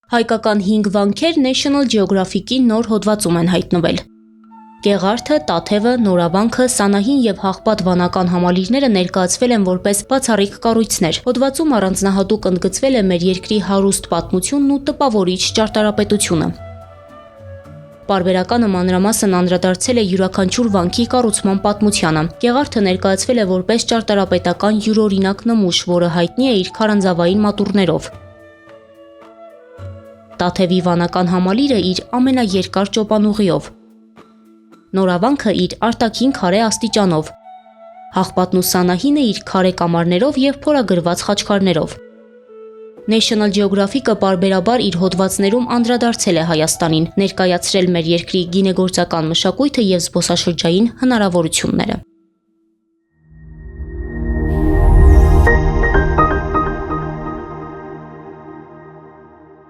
Հայկական 5 վանքեր National Geographic-ի նոր հոդվածում են հայտնվել։ Գեղարդը, Տաթևը, Նորավանքը, Սանահին եւ Հաղպատ վանական համալիրները ներկայացվել են որպես բացառիկ կառույցներ։ Հոդվածում առանձնահատուկ ընդգծվել է մեր երկրի հարուստ պատմությունն ու տպավորիչ ճարտարապետությունը։ Պարբերականը մանրամասն անդրադարձել է յուրաքանչյուր վանքի կառուցման պատմությանը։ Գեղարդը ներկայացվել է որպես ճարտարապետական յուրօրինակ նմուշ, որը հայտնի է իր քարանձավային մատուռներով։ Տաթևի վանական համալիրը իր ամենաերկար ճոպանուղիով։ Նորավանքը իր արտաքին քարե աստիճանով։ Հաղպատն ու Սանահինը իր քարե կամարներով եւ փորագրված խաչքարներով։ National Geographic-ը պարբերաբար իր հոդվածներում անդրադարձել է Հայաստանին, ներկայացրել մեր երկրի գինեգործական մշակույթը եւ զբոսաշրջային հնարավորությունները։